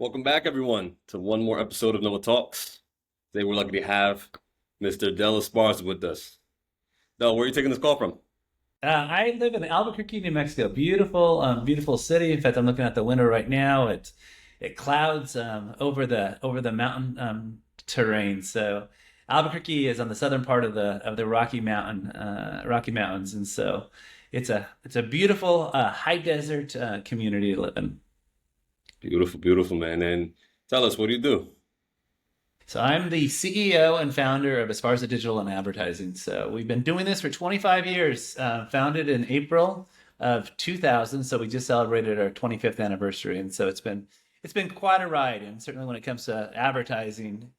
Welcome back, everyone, to one more episode of Noah Talks. Today, we're lucky to have Mr. Del Esparza with us. Del, where are you taking this call from? I live in Albuquerque, New Mexico. Beautiful, beautiful city. In fact, I'm looking out the window right now. It clouds over the mountain terrain. So Albuquerque is on the southern part of the Rocky Mountains, and so it's a beautiful high desert community to live in. Beautiful, beautiful, man. And tell us, what do you do? So I'm the CEO and founder of Esparza Digital and Advertising. So we've been doing this for 25 years. Founded in April of 2000. So we just celebrated our 25th anniversary, and so it's been quite a ride. And certainly when it comes to advertising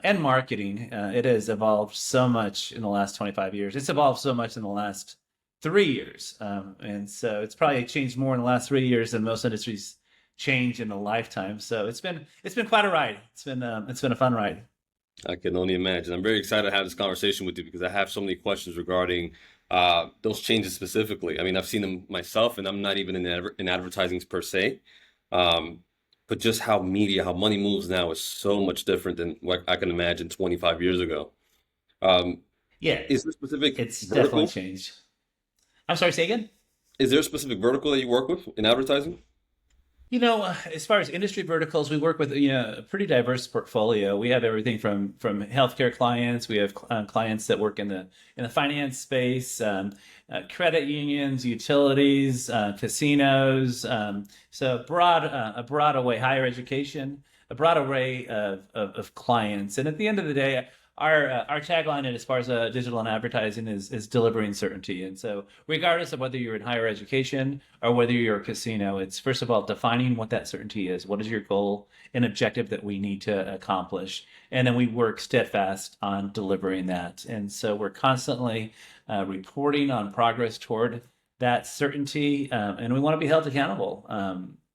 and marketing, it has evolved so much in the last 25 years. It's evolved so much in the last 3 years, and so it's probably changed more in the last 3 years than most industries change in a lifetime. So it's been quite a ride. It's been a fun ride. I can only imagine. I'm very excited to have this conversation with you because I have so many questions regarding those changes specifically. I mean, I've seen them myself, and I'm not even in advertising per se. Um, but just how media, how money moves now is so much different than what I can imagine 25 years ago. Um, Yeah, is there a specific it's definitely vertical? changed. I'm sorry, say again. Is there a specific vertical that you work with in advertising? As far as industry verticals, we work with a pretty diverse portfolio. We have everything from healthcare clients. We have clients that work in the finance space, credit unions, utilities, casinos. So a broad array, higher education, a broad array of clients. And at the end of the day, our tagline as far as digital and advertising is delivering certainty. And so, regardless of whether you're in higher education or whether you're a casino, it's first of all defining what that certainty is. What is your goal and objective that we need to accomplish? And then we work steadfast on delivering that. And so, we're constantly reporting on progress toward that certainty, and we want to be held accountable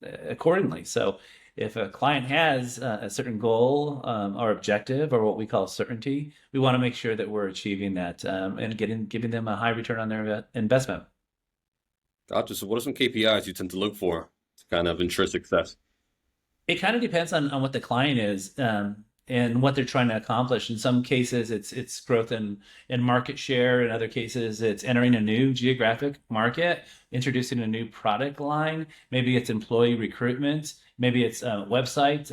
accordingly. So, if a client has a certain goal or objective or what we call certainty, we want to make sure that we're achieving that and giving them a high return on their investment. Gotcha. So what are some KPIs you tend to look for to kind of ensure success? It kind of depends on what the client is and what they're trying to accomplish. In some cases, it's growth in market share. In other cases, it's entering a new geographic market, introducing a new product line. Maybe it's employee recruitment. Maybe it's website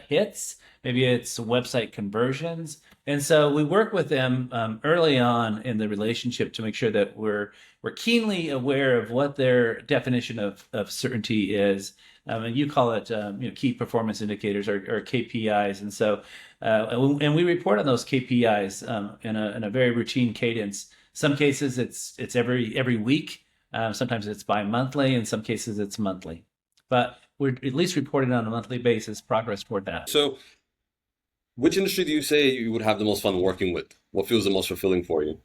hits. Maybe it's website conversions. And so we work with them early on in the relationship to make sure that we're keenly aware of what their definition of certainty is, and you call it key performance indicators or KPIs. And so and we report on those KPIs in a very routine cadence. Some cases it's every week. Sometimes it's bi-monthly. In some cases it's monthly. But we're at least reporting on a monthly basis progress toward that. So which industry do you say you would have the most fun working with? What feels the most fulfilling for you?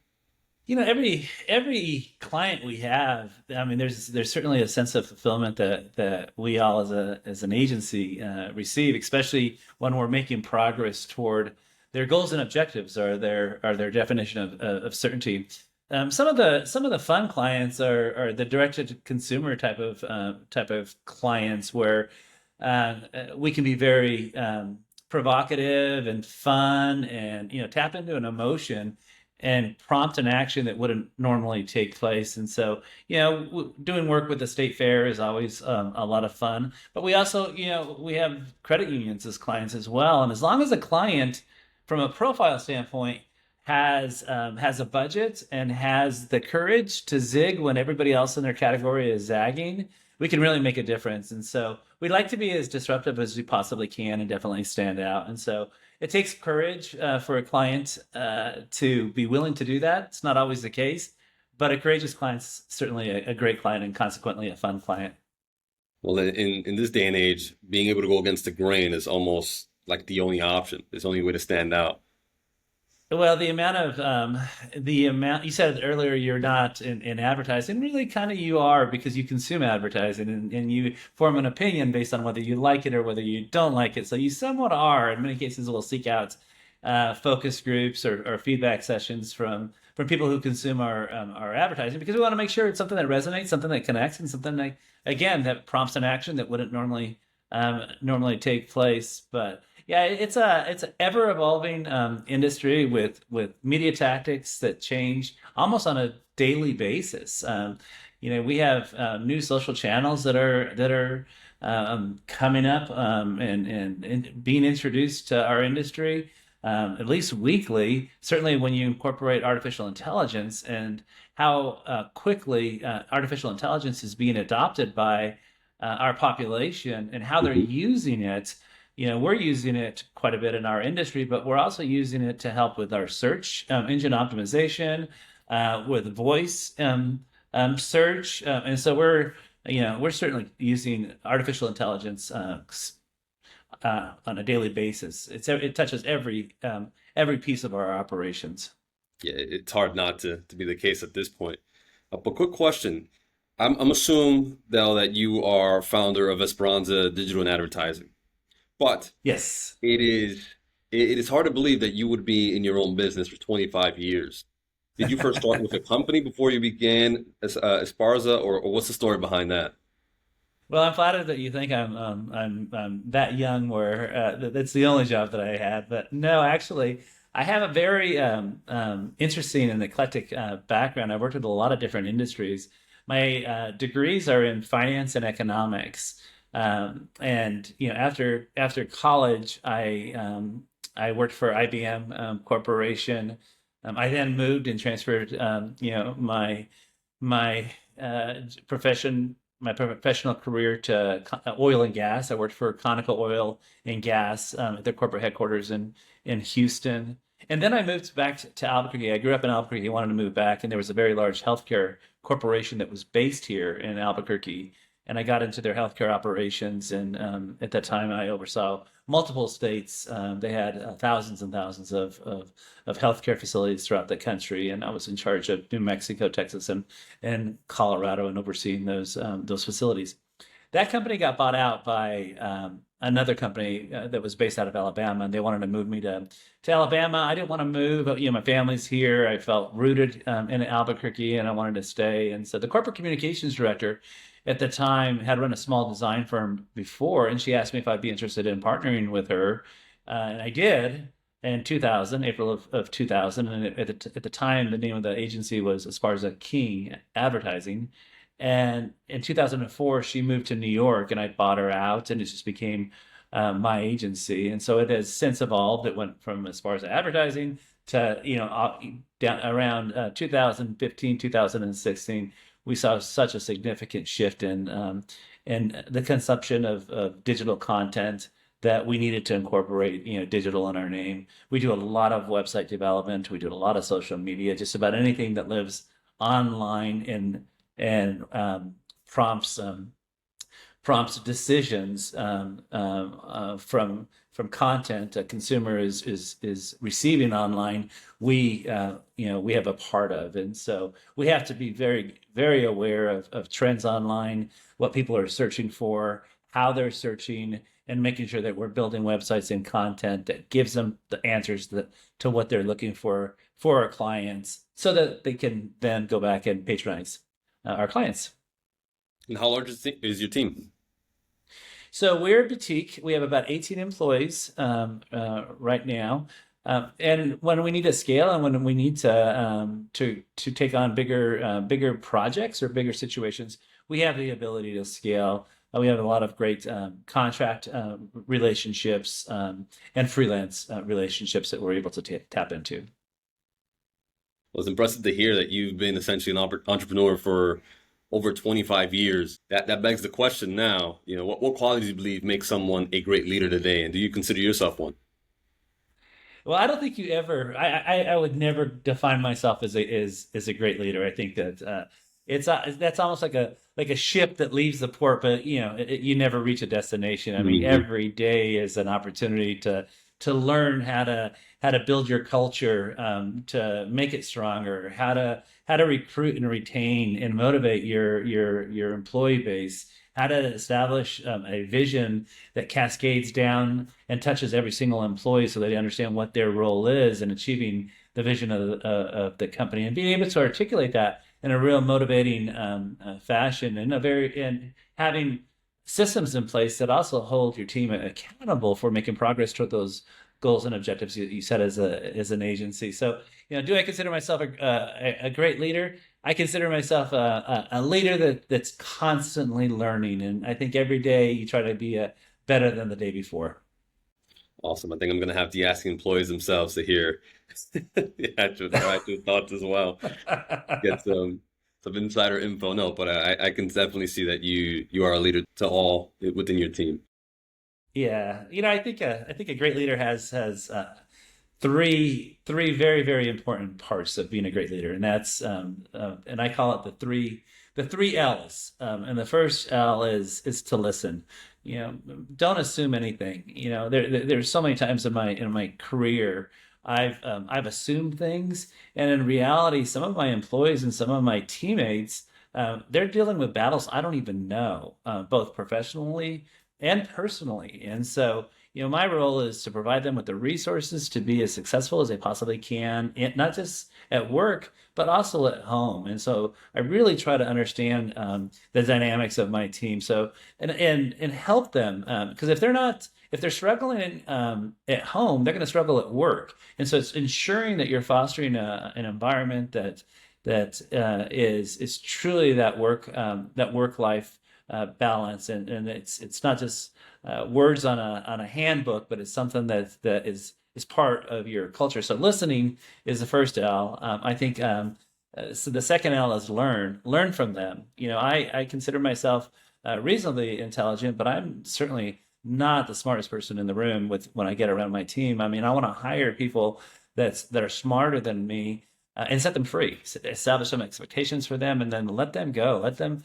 Every client we have, I mean, there's certainly a sense of fulfillment that we all as an agency receive, especially when we're making progress toward their goals and objectives or their definition of certainty. Some of the fun clients are the direct to consumer type of clients where we can be very provocative and fun and tap into an emotion and prompt an action that wouldn't normally take place. And so, doing work with the state fair is always a lot of fun. But we also, we have credit unions as clients as well. And as long as a client, from a profile standpoint, has a budget and has the courage to zig when everybody else in their category is zagging, we can really make a difference. And so we like to be as disruptive as we possibly can and definitely stand out. And so it takes courage for a client to be willing to do that. It's not always the case, but a courageous client's certainly a great client and consequently a fun client. Well, in this day and age, being able to go against the grain is almost like the only option. It's the only way to stand out. Well, the amount you said earlier, you're not in advertising. Really, kind of you are because you consume advertising and you form an opinion based on whether you like it or whether you don't like it. So you somewhat are. In many cases, will seek out focus groups or feedback sessions from people who consume our advertising because we want to make sure it's something that resonates, something that connects, and something that again that prompts an action that wouldn't normally normally take place. But yeah, it's an ever evolving industry with media tactics that change almost on a daily basis. We have new social channels that are coming up and being introduced to our industry. At least weekly, certainly when you incorporate artificial intelligence and how quickly artificial intelligence is being adopted by our population and how they're Mhm. using it. We're using it quite a bit in our industry, but we're also using it to help with our search engine optimization, with voice search, and so we're certainly using artificial intelligence on a daily basis. It touches every piece of our operations. Yeah, it's hard not to be the case at this point. But quick question. I'm assume though that you are founder of Esperanza Digital and Advertising, but Yes. it is it is hard to believe that you would be in your own business for 25 years. Did you first start with a company before you began as Esparza, or what's the story behind that? Well, I'm flattered that you think I'm that young where that's the only job that I had. But no, actually, I have a very interesting and eclectic background. I've worked with a lot of different industries. My degrees are in finance and economics, and after college, I worked for IBM Corporation. I then moved and transferred my profession my professional career to oil and gas. I worked for Conoco Oil and Gas at their corporate headquarters in Houston. And then I moved back to Albuquerque. I grew up in Albuquerque, wanted to move back, and there was a very large healthcare corporation that was based here in Albuquerque. And I got into their healthcare operations, and at that time I oversaw multiple states. They had thousands and thousands of healthcare facilities throughout the country, and I was in charge of New Mexico, Texas, and Colorado, and overseeing those facilities. That company got bought out by another company that was based out of Alabama, and they wanted to move me to Alabama. I didn't want to move. My family's here. I felt rooted in Albuquerque, and I wanted to stay. And so the corporate communications director at the time had run a small design firm before, and she asked me if I'd be interested in partnering with her, and I did in 2000, April of 2000. And at the time, the name of the agency was Esparza King Advertising. And in 2004, she moved to New York, and I bought her out, and it just became my agency. And so it has since evolved. It went from Esparza Advertising to, down around 2015, 2016. We saw such a significant shift in the consumption of digital content that we needed to incorporate, digital in our name. We do a lot of website development. We do a lot of social media, just about anything that lives online and prompts decisions from content a consumer is receiving online. We have a part of, and so we have to be very very aware of trends online, what people are searching for, how they're searching, and making sure that we're building websites and content that gives them the answers to what they're looking for our clients, so that they can then go back and patronize our clients. And how large is your team? So we're a boutique. We have about 18 employees right now. And when we need to scale and when we need to take on bigger projects or bigger situations, we have the ability to scale. We have a lot of great contract relationships and freelance relationships that we're able to tap into. Well, it's impressive to hear that you've been essentially an entrepreneur for over 25 years. That begs the question now, what qualities do you believe make someone a great leader today, and do you consider yourself one? Well, I don't think you ever. I would never define myself as a great leader. I think that that's almost like a ship that leaves the port, but you never reach a destination. I mean, Hmm. every day is an opportunity to learn how to build your culture, to make it stronger, how to recruit and retain and motivate your employee base, how to establish a vision that cascades down and touches every single employee so they understand what their role is in achieving the vision of the company, and being able to articulate that in a real motivating fashion, and having systems in place that also hold your team accountable for making progress toward those goals and objectives you set as an agency. So, do I consider myself a great leader? I consider myself a leader that's constantly learning, and I think every day you try to be better than the day before. Awesome. I think I'm going to have to ask the employees themselves to hear their actual thoughts as well. Get some insider info. No, but I can definitely see that you are a leader to all within your team. Yeah, I think a great leader has three very very important parts of being a great leader, and that's and I call it the three L's. And the first L is to listen. Don't assume anything. There's so many times in my career I've assumed things, and in reality, some of my employees and some of my teammates they're dealing with battles I don't even know, both professionally and personally. And so, my role is to provide them with the resources to be as successful as they possibly can, and not just at work, but also at home. And so, I really try to understand the dynamics of my team. So, and help them because if they're struggling at home, they're going to struggle at work. And so, it's ensuring that you're fostering an environment that is truly that work life balance, and it's not just words on a handbook, but it's something that is part of your culture. So listening is the first L. I think so. The second L is learn from them. I consider myself reasonably intelligent, but I'm certainly not the smartest person in the room with when I get around my team. I mean, I want to hire people that are smarter than me and set them free. Establish some expectations for them, and then let them go. Let them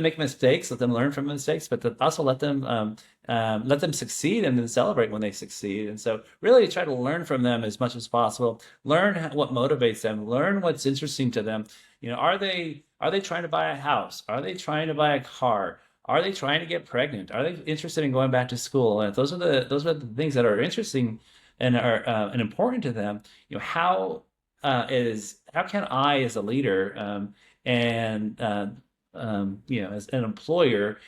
make mistakes. Let them learn from mistakes, but also let them succeed and then celebrate when they succeed. And so, really try to learn from them as much as possible. Learn what motivates them. Learn what's interesting to them. Are they trying to buy a house? Are they trying to buy a car? Are they trying to get pregnant? Are they interested in going back to school? And if those are the things that are interesting and are and important to them. How can I, as a leader, and as an employer,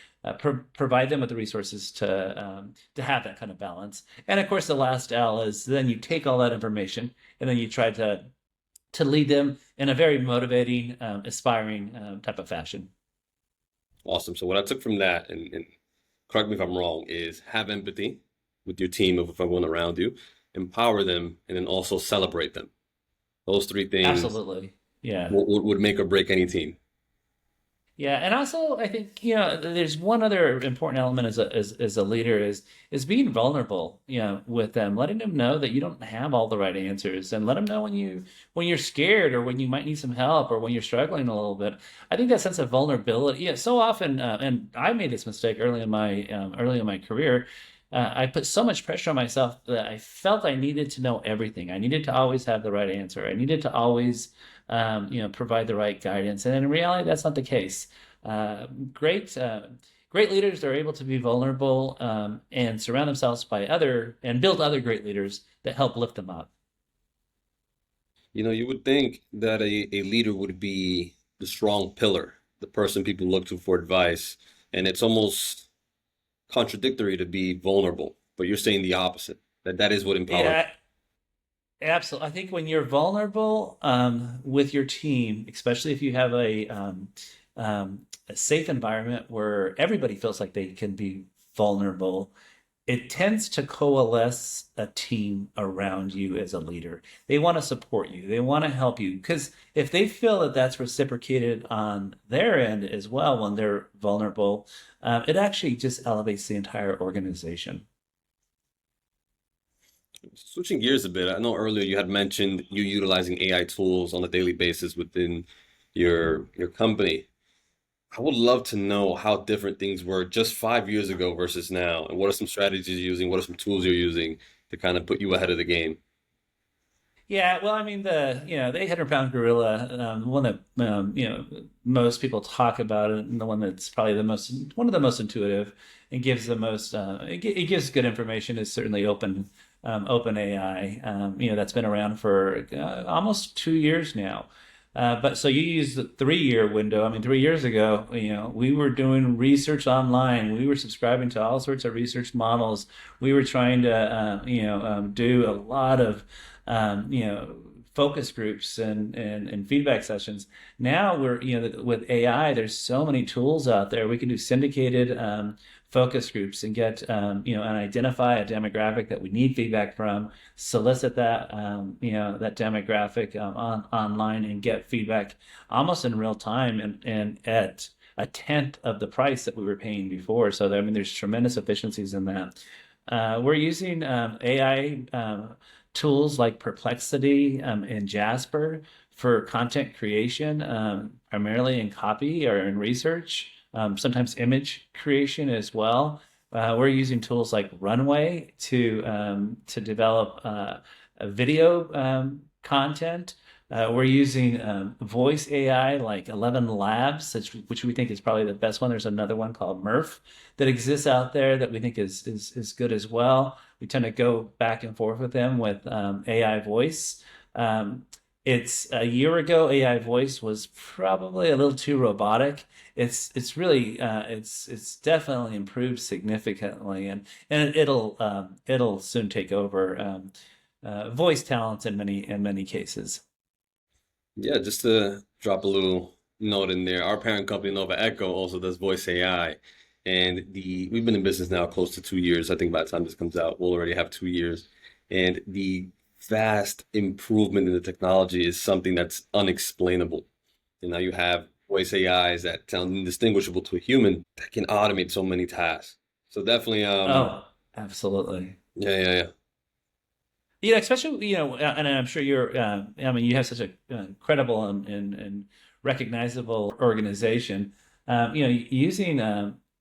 provide them with the resources to have that kind of balance. And of course, the last L is then you take all that information and then you try to lead them in a very motivating, aspiring type of fashion. Awesome. So what I took from that, and correct me if I'm wrong, is have empathy with your team of everyone around you, empower them, and then also celebrate them. Those three things Absolutely. Yeah. would make or break any team. Yeah, and also I think there's one other important element as a leader is being vulnerable, with them, letting them know that you don't have all the right answers, and let them know when you're scared or when you might need some help or when you're struggling a little bit. I think that sense of vulnerability, so often, and I made this mistake early in my career. I put so much pressure on myself that I felt I needed to know everything. I needed to always have the right answer. I needed to always, provide the right guidance. And in reality, that's not the case. Uh, great, uh, great leaders are able to be vulnerable and surround themselves and build other great leaders that help lift them up. You would think that a leader would be the strong pillar, the person people look to for advice, and it's almost contradictory to be vulnerable, but you're saying the opposite, that that is what empowers. Yeah, absolutely. I think when you're vulnerable with your team, especially if you have a safe environment where everybody feels like they can be vulnerable, it tends to coalesce a team around you as a leader. They want to support you. They want to help you because if they feel that that's reciprocated on their end as well when they're vulnerable, it actually just elevates the entire organization. Switching gears a bit, I know earlier you had mentioned you utilizing AI tools on a daily basis within your company. I would love to know how different things were just 5 years ago versus now, and what are some strategies you're using, what are some tools you're using to kind of put you ahead of the game. Yeah, well, I mean the 800-pound gorilla, the one that most people talk about, and the one that's probably one of the most intuitive and gives the most it gives good information is certainly open AI. That's been around for almost 2 years now. But so you use the 3 year window. I mean, 3 years ago, we were doing research online. We were subscribing to all sorts of research models. We were trying to, do a lot of, focus groups and feedback sessions. Now with AI, there's so many tools out there. We can do syndicated focus groups and get, and identify a demographic that we need feedback from, solicit that, that demographic online and get feedback almost in real time and at a tenth of the price that we were paying before. So, I mean, there's tremendous efficiencies in that. We're using AI tools like Perplexity and Jasper for content creation, primarily in copy or in research, sometimes image creation as well. We're using tools like Runway to develop a video content. We're using voice AI like 11 Labs, which we think is probably the best one. There's another one called Murph that exists out there that we think is good as well. We tend to go back and forth with them with AI voice. It's a year ago, AI voice was probably a little too robotic. It's really it's definitely improved significantly, and it'll soon take over voice talents in many cases. Yeah, just to drop a little note in there, our parent company Nova Echo also does voice AI, and the we've been in business now close to 2 years. I think by the time this comes out, we'll already have 2 years, and the vast improvement in the technology is something that's unexplainable. And now you have voice AIs that sound indistinguishable to a human that can automate so many tasks. So definitely, Oh, absolutely. yeah, yeah, yeah. Especially, and I'm sure I mean, you have such a credible and recognizable organization.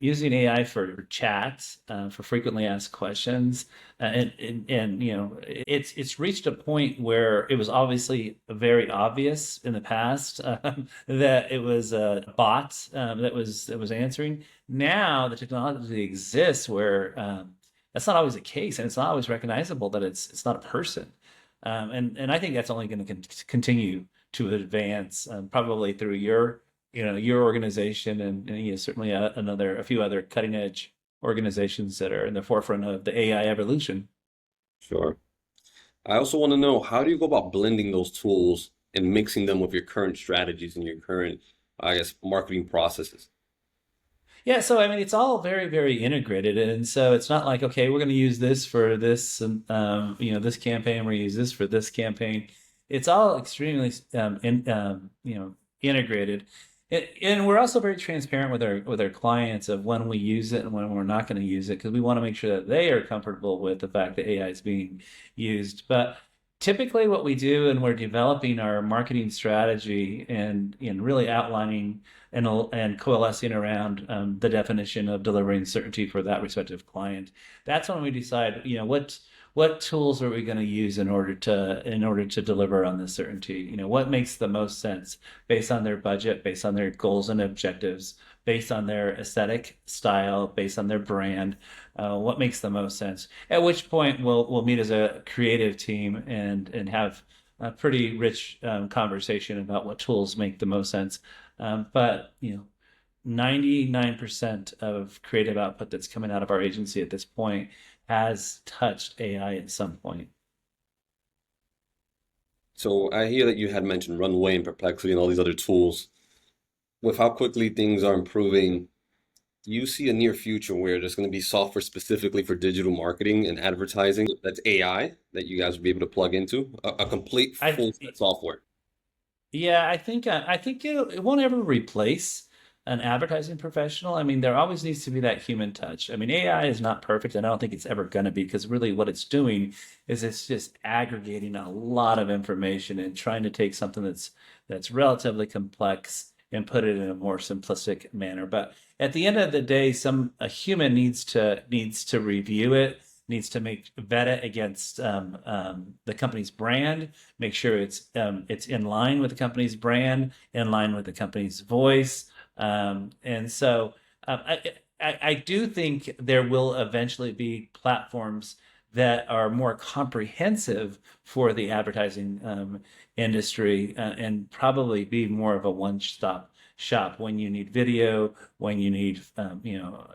Using AI for chats, for frequently asked questions, and it's reached a point where it was obviously very obvious in the past that it was a bot that was answering. Now the technology exists where that's not always the case, and it's not always recognizable that it's not a person. And I think that's only going to continue to advance, probably through your organization and certainly a few other cutting edge organizations that are in the forefront of the AI evolution. Sure. I also want to know, how do you go about blending those tools and mixing them with your current strategies and your current, I guess, marketing processes? Yeah, so I mean, it's all very, very integrated, and so it's not like, okay, we're going to use this for this, and this campaign. We're going to use this for this campaign. It's all extremely, integrated, and we're also very transparent with our clients of when we use it and when we're not going to use it because we want to make sure that they are comfortable with the fact that AI is being used. But typically, what we do, and we're developing our marketing strategy and really outlining and coalescing around the definition of delivering certainty for that respective client. That's when we decide, what tools are we going to use in order to deliver on this certainty? What makes the most sense based on their budget, based on their goals and objectives, based on their aesthetic style, based on their brand. What makes the most sense? At which point we'll meet as a creative team and have a pretty rich conversation about what tools make the most sense. But 99% of creative output that's coming out of our agency at this point has touched AI at some point. So I hear that you had mentioned Runway and Perplexity and all these other tools. With how quickly things are improving, do you see a near future where there's going to be software specifically for digital marketing and advertising that's AI that you guys will be able to plug into? A complete I full set software. Yeah, I think it won't ever replace an advertising professional. I mean, there always needs to be that human touch. I mean, AI is not perfect, and I don't think it's ever going to be because really what it's doing is it's just aggregating a lot of information and trying to take something that's relatively complex and put it in a more simplistic manner. But at the end of the day, a human needs to review it, needs to make vet it against the company's brand, make sure it's in line with the company's brand, in line with the company's voice, and so I do think there will eventually be platforms that are more comprehensive for the advertising industry, and probably be more of a one-stop shop when you need video, when you need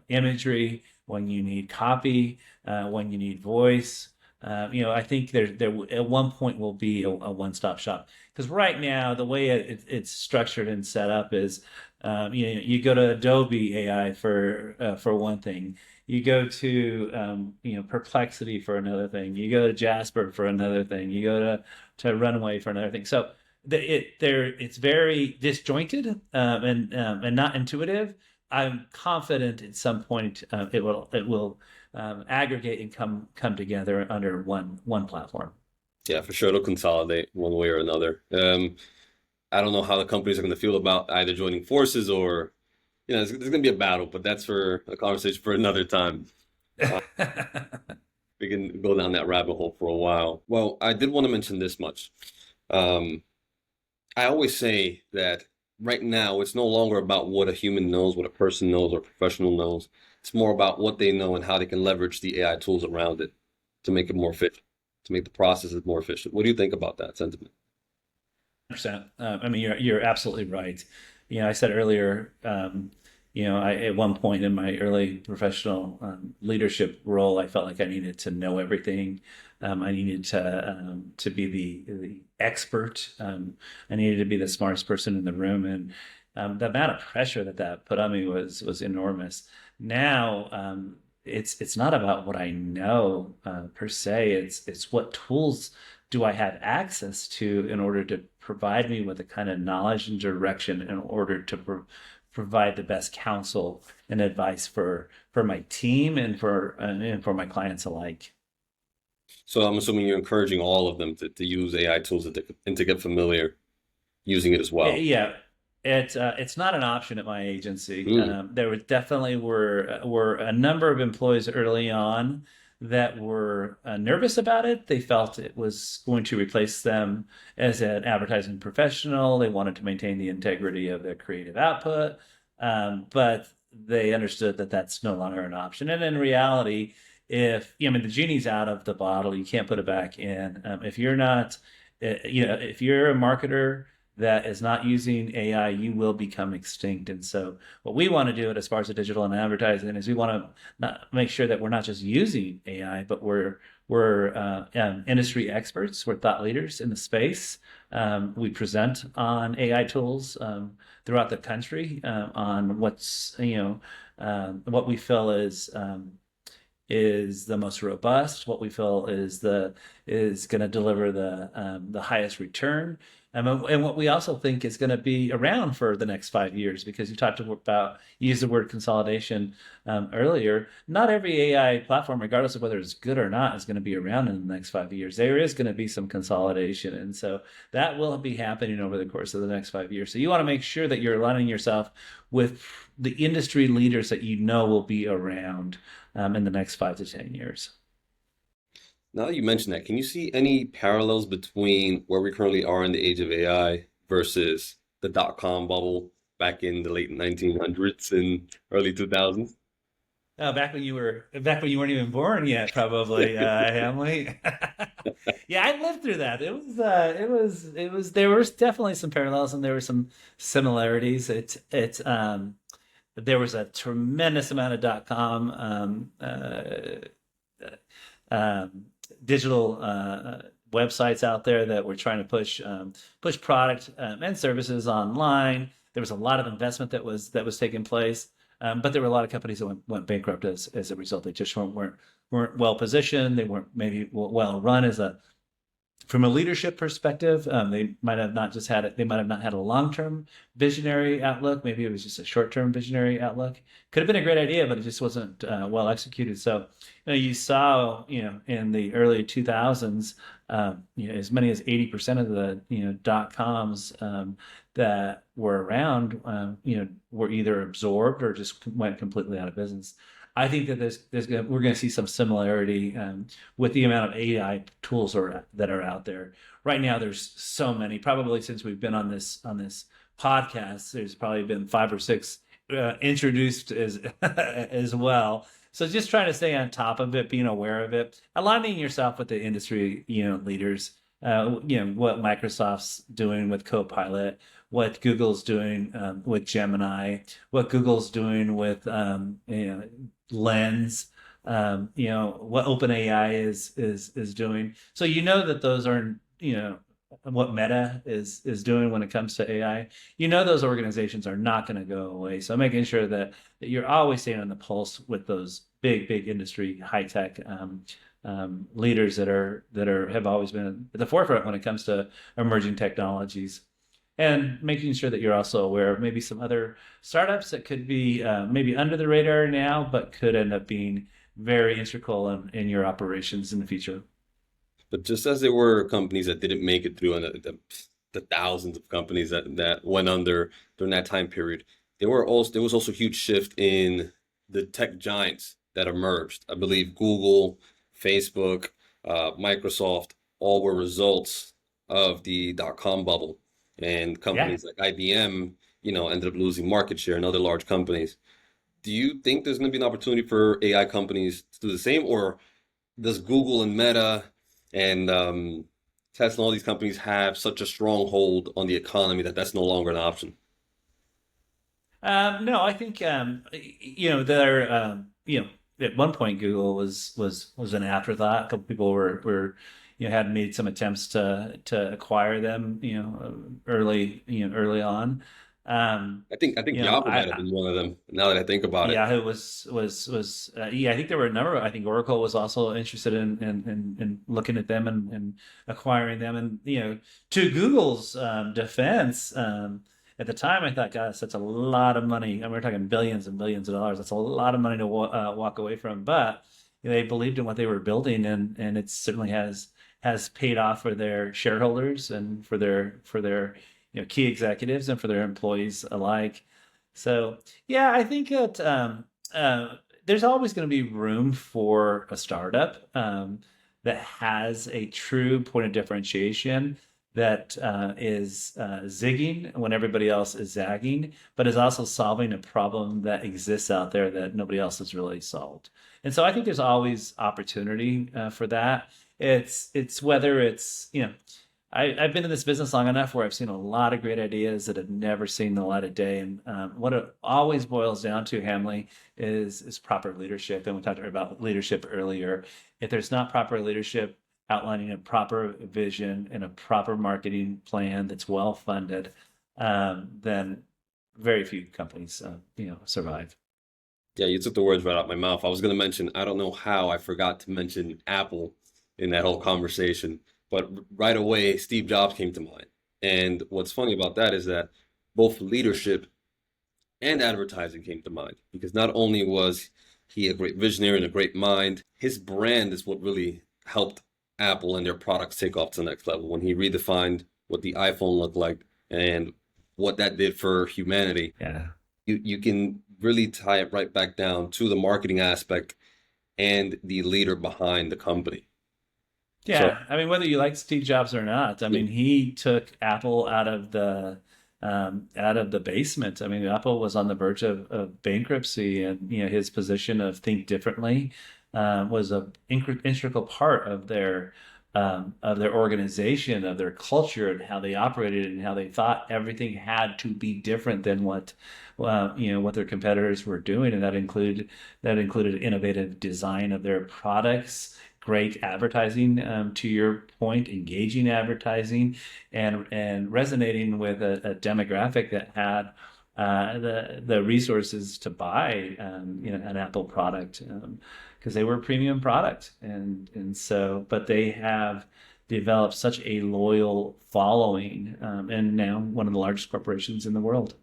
imagery, when you need copy, when you need voice. I think there at one point will be a one-stop shop, because right now the way it's structured and set up is, you go to Adobe AI for one thing, you go to Perplexity for another thing, you go to Jasper for another thing, you go to Runway for another thing. So it's very disjointed, and not intuitive. I'm confident at some point it will aggregate and come together under one platform. Yeah, for sure. It'll consolidate one way or another. I don't know how the companies are going to feel about either joining forces or, there's going to be a battle, but that's for a conversation for another time. Uh, we can go down that rabbit hole for a while. Well, I did want to mention this much. Um, I always say that right now it's no longer about what a human knows, what a person knows, or a professional knows. It's more about what they know and how they can leverage the AI tools around it to make it more efficient, to make the processes more efficient. What do you think about that sentiment? 100%. I mean, you're absolutely right. I said earlier, I at one point in my early professional leadership role, I felt like I needed to know everything. I needed to be the expert. I needed to be the smartest person in the room, and the amount of pressure that put on me was enormous. Now, it's not about what I know per se. It's what tools do I have access to in order to provide me with the kind of knowledge and direction in order to provide the best counsel and advice for my team and for my clients alike. So I'm assuming you're encouraging all of them to use AI tools and to get familiar using it as well. Yeah, it's not an option at my agency. Mm. There was definitely were a number of employees early on that were nervous about it. They felt it was going to replace them as an advertising professional. They wanted to maintain the integrity of their creative output, but they understood that that's no longer an option. And in reality, I mean, the genie's out of the bottle, you can't put it back in. If you're not, if you're a marketer that is not using AI, you will become extinct. And so, what we want to do at Esparza Digital and Advertising is we want to not make sure that we're not just using AI, but we're industry experts, we're thought leaders in the space. We present on AI tools throughout the country, on what we feel is the most robust, what we feel is going to deliver the highest return, and what we also think is going to be around for the next 5 years. Because you talked about, you used the word consolidation earlier. Not every AI platform, regardless of whether it's good or not, is going to be around in the next 5 years. There is going to be some consolidation, and so that will be happening over the course of the next 5 years. So you want to make sure that you're aligning yourself with the industry leaders that you know will be around in the next 5 to 10 years. Now that you mention that, can you see any parallels between where we currently are in the age of AI versus the dot-com bubble back in the late 1900s and early 2000s? Back when you weren't even born yet, probably, Hamley. Yeah, I lived through that. It was. There was definitely some parallels and there were some similarities. There was a tremendous amount of .com digital websites out there that were trying to push product and services online. There was a lot of investment that was taking place, but there were a lot of companies that went bankrupt as a result. They just weren't well positioned. They weren't maybe well run from a leadership perspective. They might have not just had it. They might have not had a long-term visionary outlook. Maybe it was just a short-term visionary outlook. Could have been a great idea, but it just wasn't well executed. So, you saw, in the early 2000s, as many as 80% of the, .coms that were around, were either absorbed or just went completely out of business. I think that we're going to see some similarity with the amount of AI tools that are out there right now. There's so many. Probably since we've been on this podcast, there's probably been 5 or 6 introduced as as well. So just trying to stay on top of it, being aware of it, aligning yourself with the industry, leaders. What Microsoft's doing with Copilot, what Google's doing with Gemini, what Google's doing with Lens, what OpenAI is doing. So that those are what Meta is doing when it comes to AI. Those organizations are not going to go away. So making sure that you're always staying on the pulse with those big industry high tech leaders that have always been at the forefront when it comes to emerging technologies, and making sure that you're also aware of maybe some other startups that could be maybe under the radar now, but could end up being very integral in your operations in the future. But just as there were companies that didn't make it through, and the thousands of companies that went under during that time period, there was also a huge shift in the tech giants that emerged. I believe Google, Facebook, Microsoft, all were results of the dot-com bubble, and Yeah. companies like IBM, ended up losing market share, and other large companies. Do you think there's going to be an opportunity for AI companies to do the same, or does Google and Meta and Tesla and all these companies have such a strong hold on the economy that that's no longer an option? No, I think they're at one point Google was an afterthought. A couple people were had made some attempts to acquire them early on. I think Yahoo might have I been one of them. Now that I think about it, Yahoo was yeah, I think there were a number. I think Oracle was also interested in looking at them and acquiring them. And to Google's defense, at the time, I thought, gosh, that's a lot of money. And we're talking billions and billions of dollars. That's a lot of money to walk away from. But they believed in what they were building, and it certainly has paid off for their shareholders and for their key executives and for their employees alike. So yeah, I think that there's always going to be room for a startup that has a true point of differentiation that is zigging when everybody else is zagging, but is also solving a problem that exists out there that nobody else has really solved. And so I think there's always opportunity for that. It's whether it's I've been in this business long enough where I've seen a lot of great ideas that have never seen the light of day. And what it always boils down to, Hamley, is proper leadership. And we talked about leadership earlier. If there's not proper leadership, outlining a proper vision and a proper marketing plan that's well funded, then very few companies, survive. yeah, you took the words right out my mouth. I was going to mention, I don't know how I forgot to mention Apple in that whole conversation, but right away, Steve Jobs came to mind. And what's funny about that is that both leadership and advertising came to mind, because not only was he a great visionary and a great mind, his brand is what really helped Apple and their products take off to the next level. When he redefined what the iPhone looked like and what that did for humanity, Yeah. you can really tie it right back down to the marketing aspect and the leader behind the company. So, Yeah, I mean, whether you like Steve Jobs or not, I yeah, mean, he took Apple out of the basement. I mean, Apple was on the verge of bankruptcy, and his position of think differently was a integral part of their organization, of their culture, and how they operated, and how they thought everything had to be different than what their competitors were doing, and that included innovative design of their products, great advertising, to your point, engaging advertising, and resonating with a demographic that had the resources to buy an Apple product, because they were a premium product, but they have developed such a loyal following, and now one of the largest corporations in the world.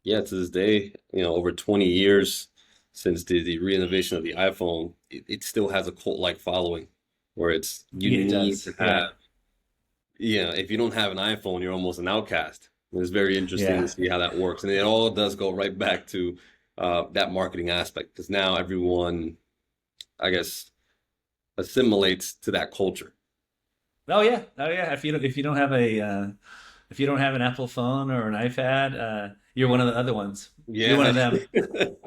yeah, to this day, over 20 years since the re-innovation of the iPhone, it still has a cult-like following where you Yeah, it need to does. Yeah. have, if you don't have an iPhone, you're almost an outcast. It's very interesting to Yeah. see how that works. And it all does go right back to that marketing aspect, because now everyone, I guess, assimilates to that culture. Oh yeah. Oh yeah. If you don't have an Apple phone or an iPad, you're one of the other ones. You're one Yeah. of them.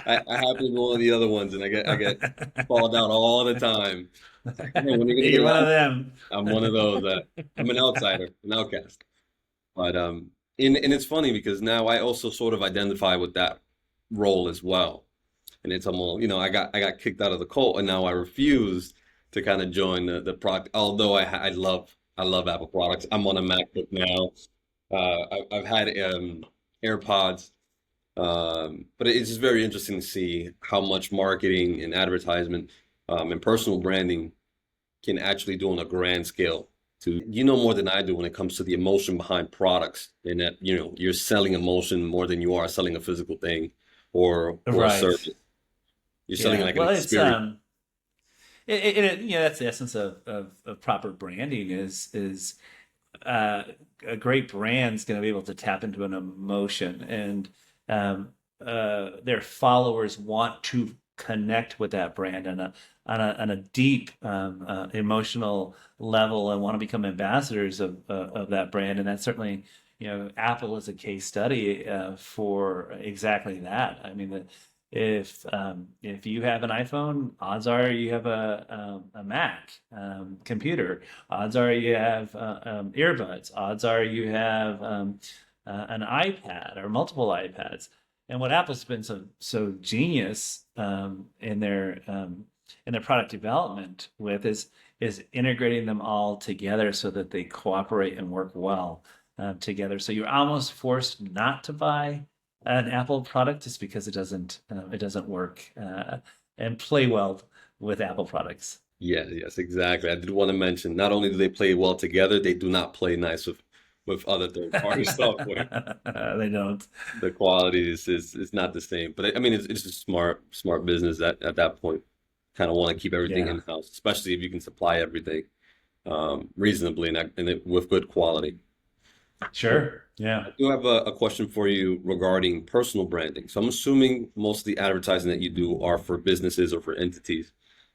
I happen to be one of the other ones, and I get called out all the time. It's like, hey, when are you gonna get You're an one of album? them. I'm one of those. I'm an outsider, an outcast. But and it's funny because now I also sort of identify with that role as well. And it's almost, I got kicked out of the cult, and now I refuse to kind of join the product. Although I love Apple products. I'm on a MacBook now. I've had AirPods, but it's just very interesting to see how much marketing and advertisement and personal branding can actually do on a grand scale. You know more than I do when it comes to the emotion behind products, and that you're selling emotion more than you are selling a physical thing or a Right. service. You're selling Yeah. like an Well, it's experience. that's the essence of proper branding is uh, a great brand's going to be able to tap into an emotion, and their followers want to connect with that brand on a deep emotional level and want to become ambassadors of that brand. And that's certainly, Apple is a case study for exactly that. I mean, if you have an iPhone, odds are you have a Mac computer. Odds are you have earbuds. Odds are you have an iPad or multiple iPads. And what Apple's been so genius in their product development with is integrating them all together so that they cooperate and work well together. So you're almost forced not to buy an Apple product just because it doesn't work and play well with Apple products. Yes, yes, exactly. I did want to mention not only do they play well together, they do not play nice with other third-party software. They don't. The quality is not the same. But I mean, it's a smart business at that point. Kind of want to keep everything Yeah. in-house, especially if you can supply everything reasonably and with good quality. So Sure. Yeah. I do have a question for you regarding personal branding. So I'm assuming most of the advertising that you do are for businesses or for entities.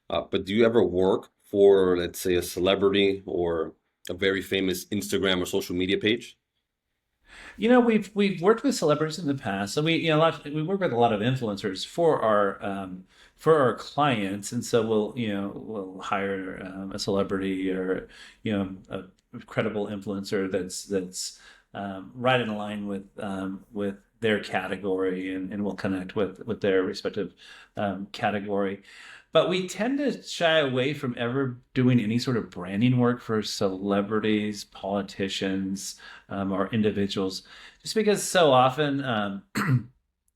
But do you ever work for, let's say, a celebrity or a very famous Instagram or social media page? We've worked with celebrities in the past, so we work with a lot of influencers for our clients, and so we'll hire a celebrity or a credible influencer that's right in line with their category, and we'll connect with their respective category. But we tend to shy away from ever doing any sort of branding work for celebrities, politicians, or individuals, just because so often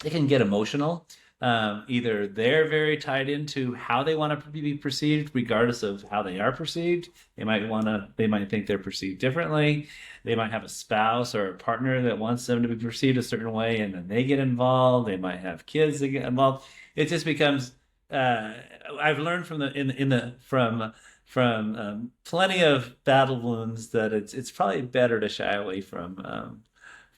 it can get emotional. Either they're very tied into how they want to be perceived, regardless of how they are perceived. They might think they're perceived differently. They might have a spouse or a partner that wants them to be perceived a certain way, and then they get involved. They might have kids that get involved. It just becomes uh, I've learned from the in the from plenty of battle wounds that it's probably better to shy away from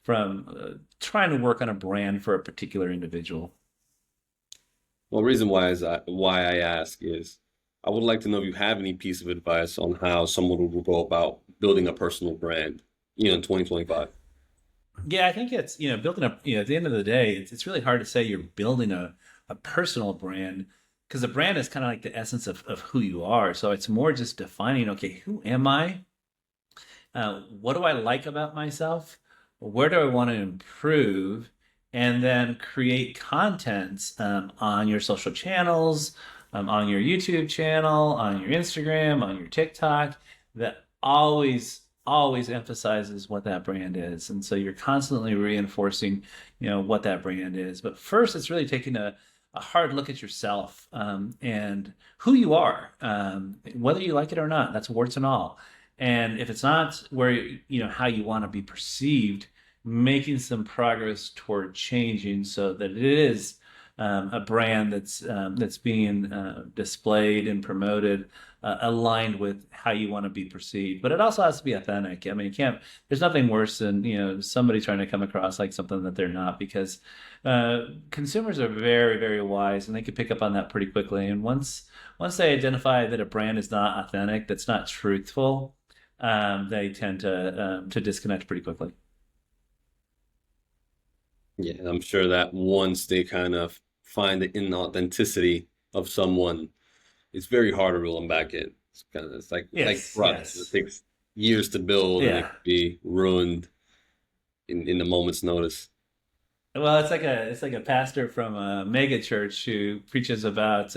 trying to work on a brand for a particular individual. Well, the reason why I ask is I would like to know if you have any piece of advice on how someone will go about building a personal brand, in 2025. Yeah, I think it's building up. At the end of the day, it's really hard to say you're building a personal brand because a brand is kind of like the essence of who you are. So it's more just defining, okay, who am I? What do I like about myself? Where do I want to improve? And then create content on your social channels, on your YouTube channel, on your Instagram, on your TikTok that always emphasizes what that brand is. And so you're constantly reinforcing, what that brand is. But first, it's really taking a hard look at yourself and who you are, whether you like it or not. That's warts and all. And if it's not where how you want to be perceived, making some progress toward changing so that it is a brand that's being displayed and promoted, aligned with how you want to be perceived. But it also has to be authentic. I mean, you can't. There's nothing worse than somebody trying to come across like something that they're not, because consumers are very, very wise and they can pick up on that pretty quickly. And once they identify that a brand is not authentic, that's not truthful, they tend to disconnect pretty quickly. Yeah, I'm sure that once they kind of find the inauthenticity of someone, it's very hard to reel them back in. It's like Yes, trust. It yes. takes years to build, and it Yeah. can be ruined in a moment's notice. Well, it's like a pastor from a mega church who preaches about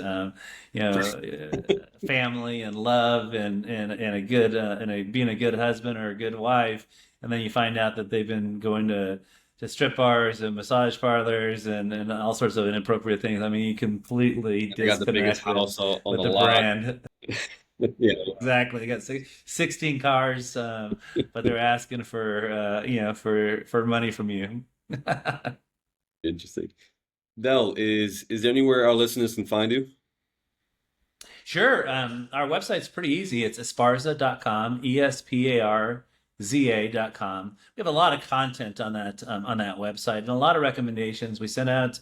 family and love and a good and a being a good husband or a good wife, and then you find out that they've been going to strip bars and massage parlors and all sorts of inappropriate things. I mean, you completely They got the biggest disconnect house on with the the lot. brand. Yeah, Exactly. They got 16 cars, but they're asking for for money from you. interesting. Del, is there anywhere our listeners can find you? Sure. Our website's pretty easy. It's esparza.com, Esparza.com. We have a lot of content on that website and a lot of recommendations. We send out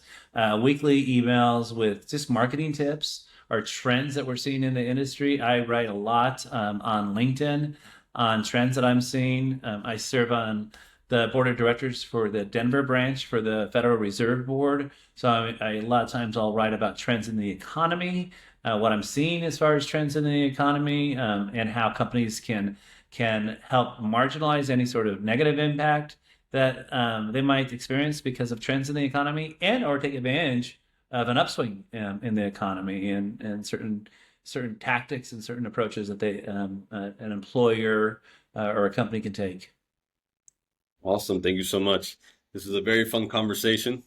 weekly emails with just marketing tips or trends that we're seeing in the industry. I write a lot on LinkedIn on trends that I'm seeing. I serve on the board of directors for the Denver branch for the Federal Reserve Board. So a lot of times I'll write about trends in the economy, what I'm seeing as far as trends in the economy, and how companies can help marginalize any sort of negative impact that they might experience because of trends in the economy, and or take advantage of an upswing in the economy and certain tactics and certain approaches that an employer or a company can take. Awesome. Thank you so much. This was a very fun conversation,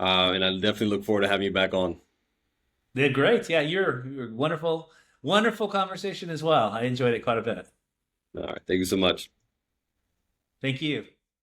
and I definitely look forward to having you back on. They're great. Yeah, you're wonderful, wonderful conversation as well. I enjoyed it quite a bit. All right. Thank you so much. Thank you.